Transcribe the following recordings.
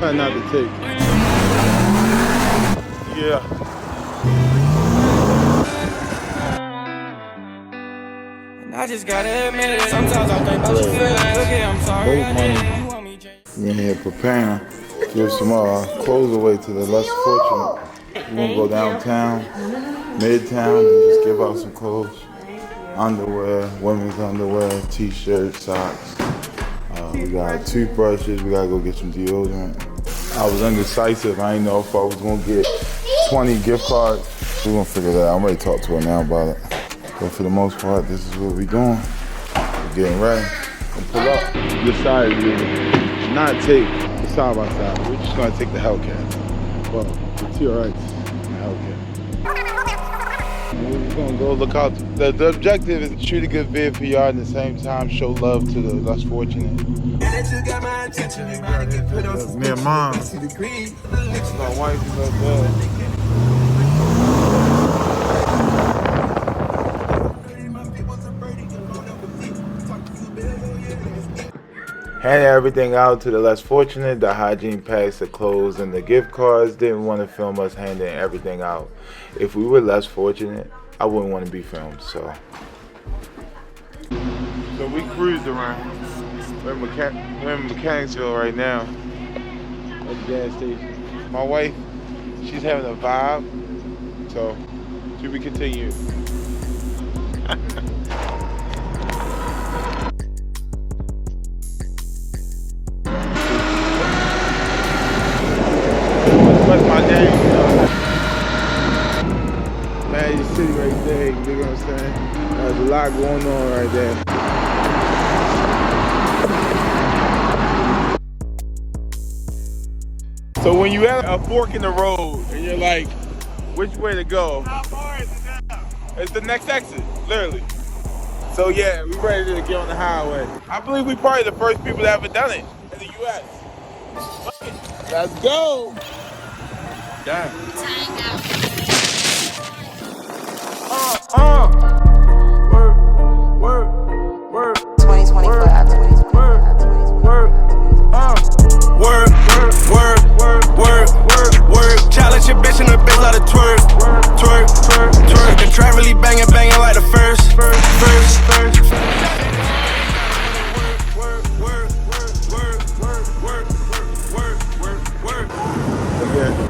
Try not to take. Yeah. I just gotta admit it. Sometimes I think about you feel like, okay, I'm sorry. We're in here preparing. Give some clothes away to the less fortunate. We're gonna go downtown, midtown, and just give out some clothes. Underwear, women's underwear, t-shirts, socks. We got toothbrushes. We gotta go get some deodorant. I was indecisive. I didn't know if I was gonna get 20 gift cards. We're gonna figure that out. I'm ready to talk to her now about it. But for the most part, this is what we're doing. We're getting ready. We'll pull up. Decided to not take the side by side. We're just gonna take the Hellcat. Well, the TRX and the Hellcat. We're just gonna go look out. The objective is to shoot a good vid for y'all and at the same time show love to the less fortunate. Me and mom. My wife is up there. Handing everything out to the less fortunate, the hygiene packs, the clothes, and the gift cards. Didn't want to film us handing everything out. If we were less fortunate, I wouldn't want to be filmed, so we cruised around. We're in Mechanicsville right now at the gas station. My wife, she's having a vibe, so to be continued. That's my day, you know. Magic City right there, you know what I'm saying? There's a lot going on right there. So when you have a fork in the road and you're like, which way to go? How far is it now? It's the next exit, literally. So yeah, we're ready to get on the highway. I believe we're probably the first people that ever done it in the US. Let's go! Damn. Work. 2024 out 2024 out 2024. Work. Challenge your bitch in the bitch like a twerk. The track really banging like the first.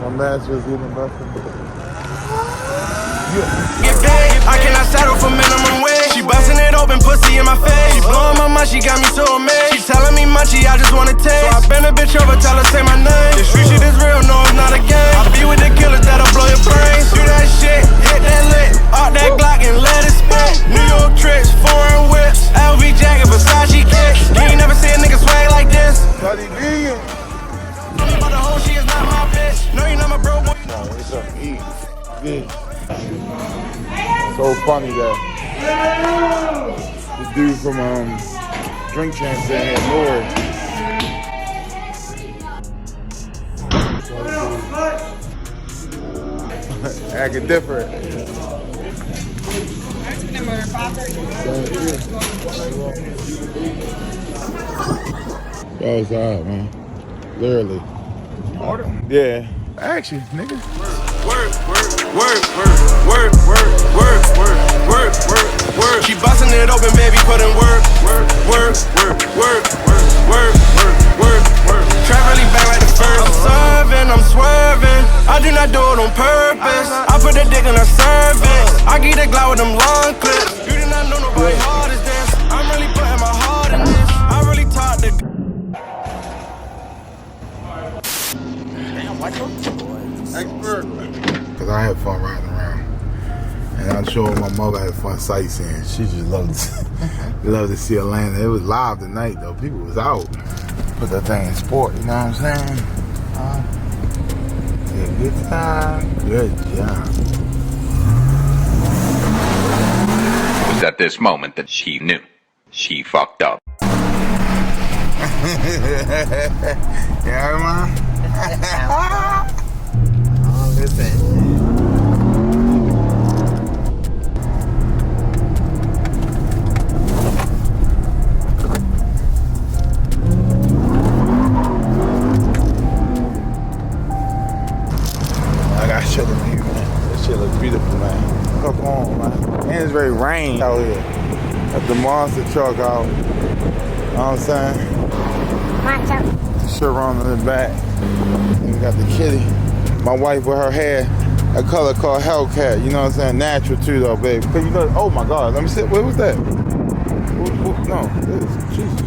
My mask was even nothing. Get paid, I cannot settle for minimum wage. She busting it open, pussy in my face. She blowing my mind, she got me so amazed. She telling me munchy, I just wanna taste. So I bend a bitch over, tell her say my name. This street shit is real, no it's not a game. I be with the killers that'll blow your brains. Do that shit, hit that lit, out that Glock and let it spit. New York trips, foreign whips, LV jacket, Versace kicks. You ain't never seen a nigga swag like this. Bloody vegan. About the whole she is not my bitch. No, you not my bro, boy. What's up? Eat. Good. So funny that the dude from Drink Champs there had Lord. Acting different. That was hard, man. Literally. Yeah. Actually, nigga. Work. She busting it open, baby, put in work. Trap really bang like the first. I'm swerving. I do not do it on purpose. I put the dick in her cervix. I get the glow with them long clips. You do not know nobody hard as this. I'm really putting my heart in this. I really taught the. Damn, why Expert. Cause I had fun riding around, and I'm sure my mother had fun sightseeing. She just loved to see Atlanta. It was live tonight though. People was out. Put that thing in sport. You know what I'm saying? Yeah, good time. Good job. It was at this moment that she knew she fucked up. Yeah, man. Listen. rain out here. Got the monster truck out. You know what I'm saying? The Surron in the back. And we got the kitty. My wife with her hair, a color called Hellcat. You know what I'm saying? Natural too though, baby. Cause you know, oh my God, let me see. What was that? No, this, Jesus.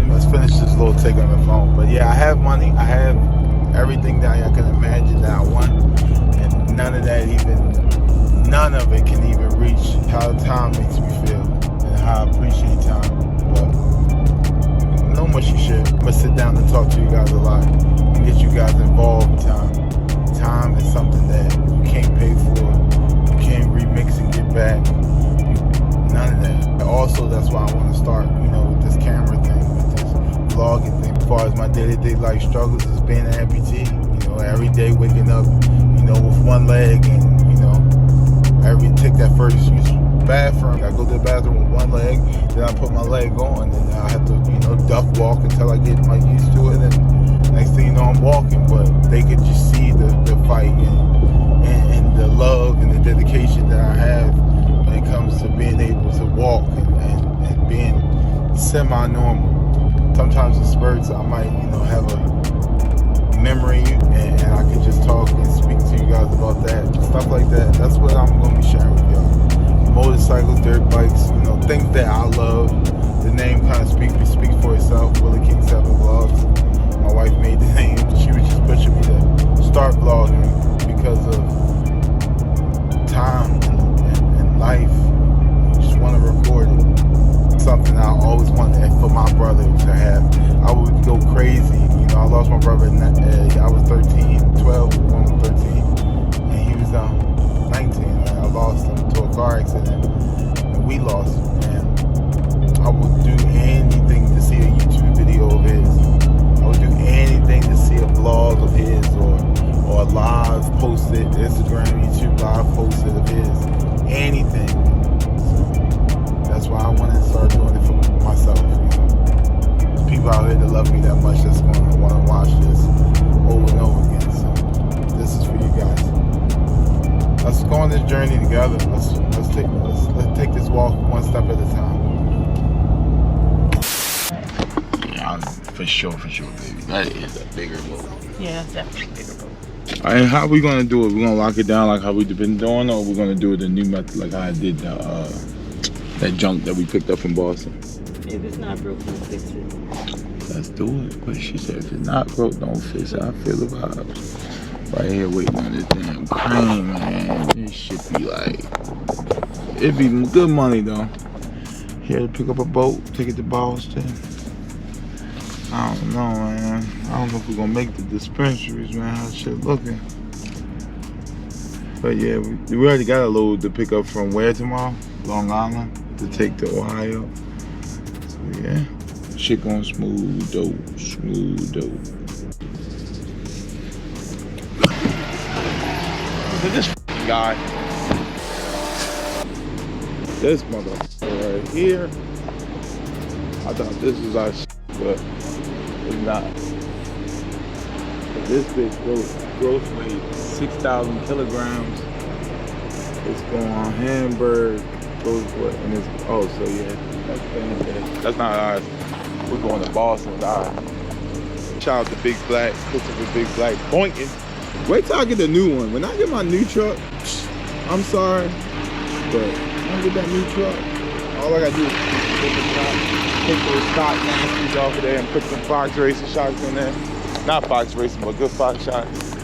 Let's finish this little take on the phone. But yeah, I have money. I have everything that I can imagine that I want. And none of it can even reach how time makes me feel and how I appreciate time. But no mushy shit. I'm gonna sit down and talk to you guys a lot and get you guys involved in time. Time is something that you can't pay for. You can't remix and get back. None of that. And also, that's why I want to start, with this camera thing, with this vlogging thing. As far as my day-to-day life struggles is being an amputee. Every day waking up, with one leg and, take that first bathroom. I go to the bathroom with one leg, then I put my leg on, and I have to, duck walk until I get used to it. And next thing you know, I'm walking, but they could just see the fight and the love and the dedication that I have when it comes to being able to walk and being semi-normal. Sometimes in spurts, I might, have a memory and I can just talk and speak to you guys about that. Stuff like that. That's what I'm going to be sharing with y'all. Motorcycles, dirt bikes, things that I love. The name kind of speaks for itself. Willie King 7 Vlogs. My wife made the name. She was just pushing me to start vlogging because of time and life. Just want to record it. Something I always wanted for my brother to have. I would go crazy. I lost my brother I was 13, 12, almost 13, and he was 19. And I lost him to a car accident, and we lost him. And I would do anything to see a YouTube video of his. I would do anything to see a vlog of his or a live posted, Instagram, YouTube live posted of his. Anything. So that's why I wanted to start doing it for myself. There's people out here that love me that much that's going to want to watch this over and over again. So this is for you guys. Let's go on this journey together. Let's take this walk one step at a time. Yeah, for sure, baby. That is a bigger boat. Yeah, definitely a bigger boat. All right, how are we gonna do it? We're gonna lock it down like how we've been doing, or we're gonna do it a new method like how I did that junk that we picked up in Boston? If it's not broke, don't fix it. Let's do it. But she said if it's not broke, don't fix it. I feel the vibes. Right here waiting on this damn crane, man. This shit be like, it'd be good money though. Here to pick up a boat, take it to Boston. I don't know, man. I don't know if we're gonna make the dispensaries, man. How shit looking. But yeah, we already got a load to pick up from where tomorrow? Long Island to take to Ohio. So yeah, shit going smooth dope. Look at this guy. This motherfucker right here. I thought this was our shit, but it's not. But this bitch gross weight 6,000 kilograms. It's going on Hamburg. And it's, oh, so yeah, that's not ours. We're going to Boston with ours. Shout out to Big Black, Christopher Big Black, boinking. Wait till I get the new one. When I get my new truck, I'm sorry, but when I get that new truck, all I gotta do is take those stock nasties off of there and put some Fox Racing shots in there. Not Fox Racing, but good Fox shots.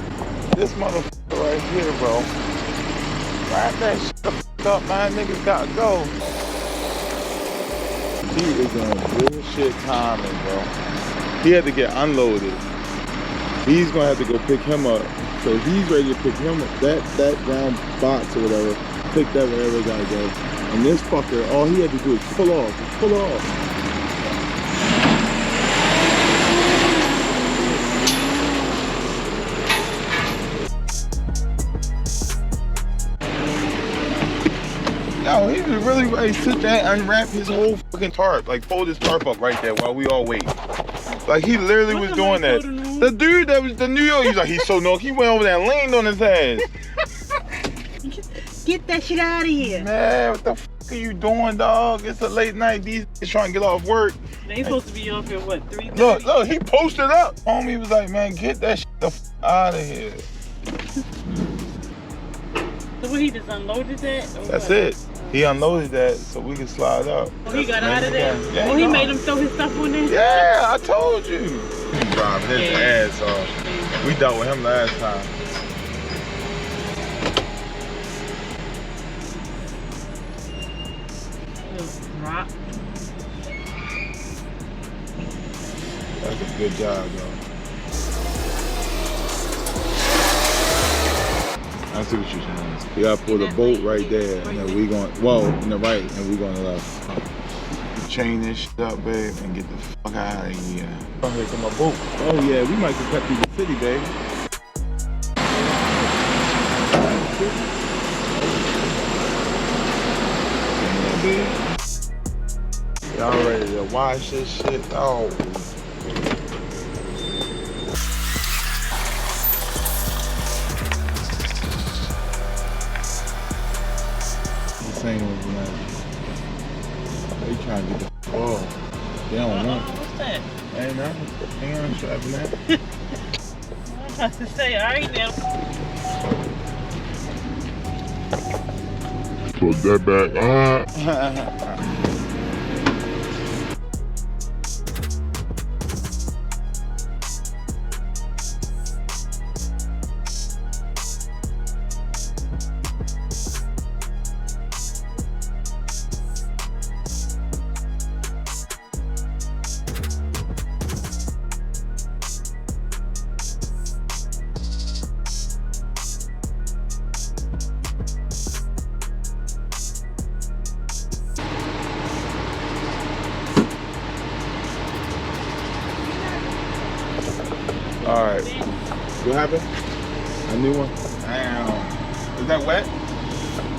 This motherfucker right here, bro. Wrap that shit the fuck up, man. Niggas gotta go. He is on bullshit timing, bro. He had to get unloaded. He's gonna have to go pick him up. So he's ready to pick him up. That round box or whatever. Take that wherever it gotta go. And this fucker, all he had to do is pull off. Just pull off. Yo, he was really ready to sit there and unwrap his whole fucking tarp. Like fold his tarp up right there while we all wait. Like he literally was doing that. The dude that was the New York, he's like, he's so North. He went over there and leaned on his ass. Get that shit out of here. Man, what the f are you doing, dog? It's a late night. These niggas trying to get off work. They supposed to be off at what, 3:30? Look, he posted up. Homie was like, man, get that shit the f out of here. So what, he just unloaded that? That's it. He unloaded that so we can slide up. Oh, he got out of there? Yeah, Oh, he made him throw his stuff on there? Yeah, I told you. He driving his ass off. We dealt with him last time. Rock. That's a good job, though. I see what you're saying. You gotta pull the boat right there, and then we going, in the right, and we going to left. Chain this shit up, babe, and get the fuck out of here. Oh, here come my boat. Oh yeah, we might get cut through the city, baby. Y'all ready to wash this shit off? Same ones, man. They trying to get the ball. They don't want it. What's that? Ain't nothing. Hang on, strapping that. I'm about to say, all right now. Put that back. All right. What happened? A new one? Damn. Is that wet?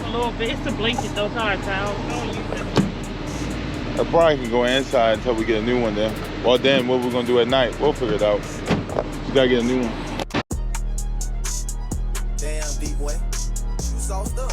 A little bit. It's a blanket, those hard towels. Don't use it. I probably can go inside until we get a new one then. Well, then what we're gonna do at night, we'll figure it out. You gotta get a new one. Damn, D-boy. You sauced up.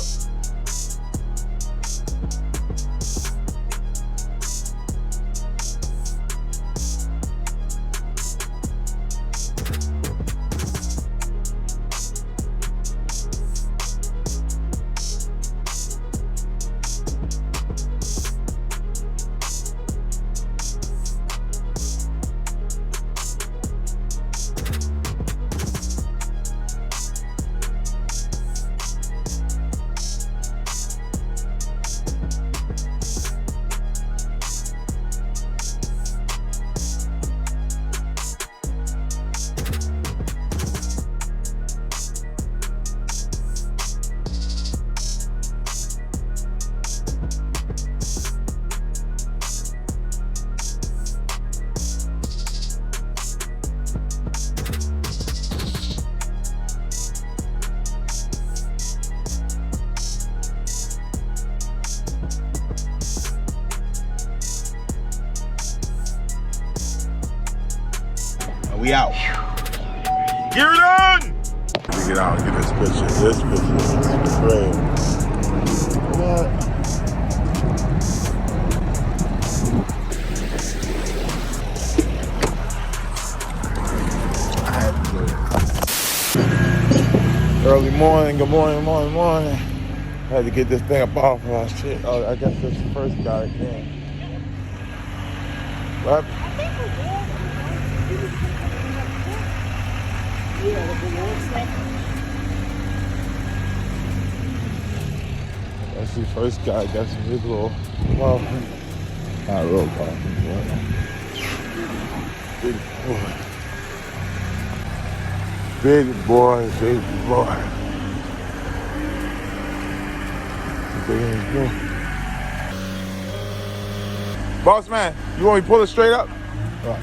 We out. Get it on! Let me get out and get this picture. This picture is great. What? I had to do it. Early morning, good morning, morning. I had to get this thing up off of our shit. Oh, I guess that's the first guy that came. What? That's the first guy. That's his little coffin. Not a real coffin, but big boy. Big boy, big boy. Boss man, you want me to pull it straight up? All right.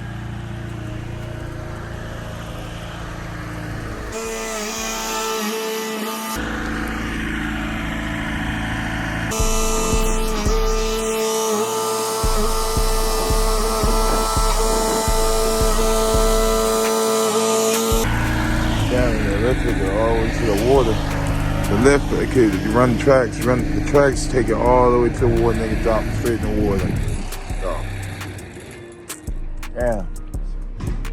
water. The lift, okay, you run the tracks, take it all the way to the water, and then you drop it straight in the water. Oh. Yeah.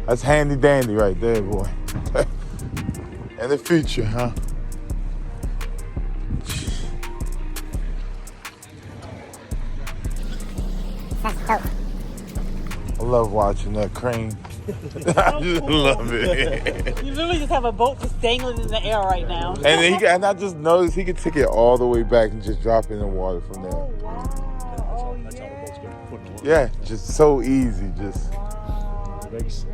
That's handy dandy right there, boy. In the future, huh? I love watching that crane. I just love it. You literally just have a boat just dangling in the air right now. And I just noticed he could take it all the way back and just drop it in the water from there. Oh, wow. Oh, That's how the boats get put in the water. Yeah, just so easy, just Makes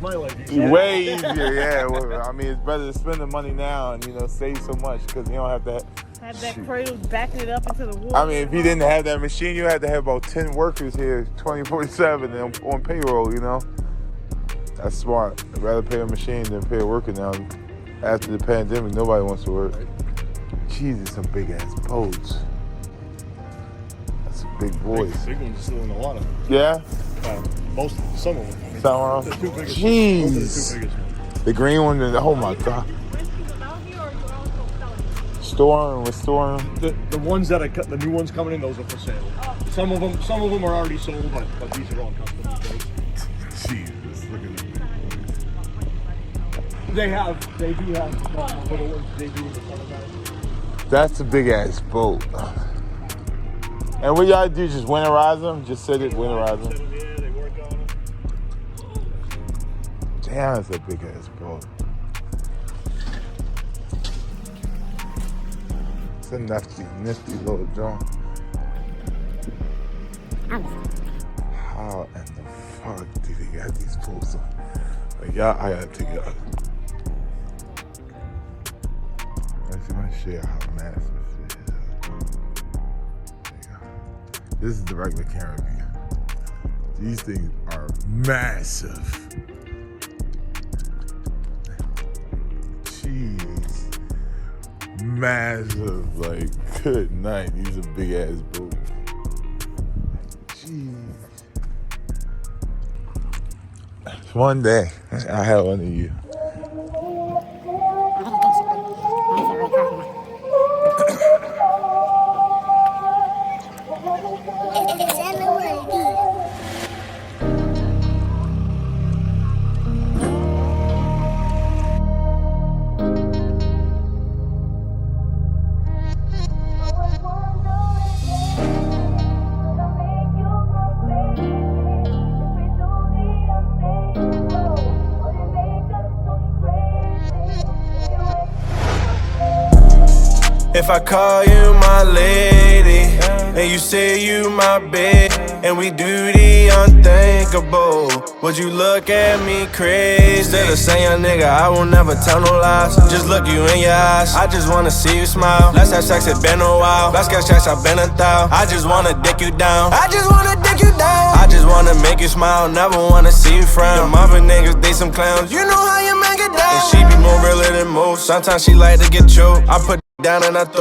my life easier. way easier. Yeah, well, I mean, it's better to spend the money now and save so much because you don't have to. Have that cradle backing it up into the water. I mean, if you didn't have that machine, you had to have about 10 workers here 24/7 on payroll. That's smart. I'd rather pay a machine than pay a worker now. After the pandemic, nobody wants to work. Jesus, some big ass boats. That's a big voice. Big ones are still in the water. Yeah? Some of them. Somewhere The two biggest. Jeez. Those are the two biggest ones. The green one, and oh my God. Restoring. The ones that are the new ones coming in, those are for sale. Some of them are already sold, but these are all custom boats. Jesus, look at that. They do have little ones. They do in the summertime. That's a big ass boat. And what y'all do? Just winterize them? Just sit it, winterize them. Yeah, they work on them. Damn, that's a big ass boat. It's a nifty little joint. How in the fuck do they got these boats on? Like, y'all, I gotta take it up. Let's see my share how massive it is. There you go. This is the regular camera view. These things are massive. Jeez. Massive, like, good night. These are big ass boats. Jeez. One day, I have one of you. If I call you my lady, and you say you my babe, and we do the unthinkable, would you look at me crazy? Instead of saying, nigga, I will never tell no lies. Just look you in your eyes, I just wanna see you smile. Let's have sex, it been a while. Let's get sex, I've been 1,000. I just wanna dick you down. I just wanna dick you down. I just wanna make you smile, never wanna see you frown. Them other niggas, they some clowns. You know how you make it down. And she be more realer than most. Sometimes she like to get choked. I put down and I throw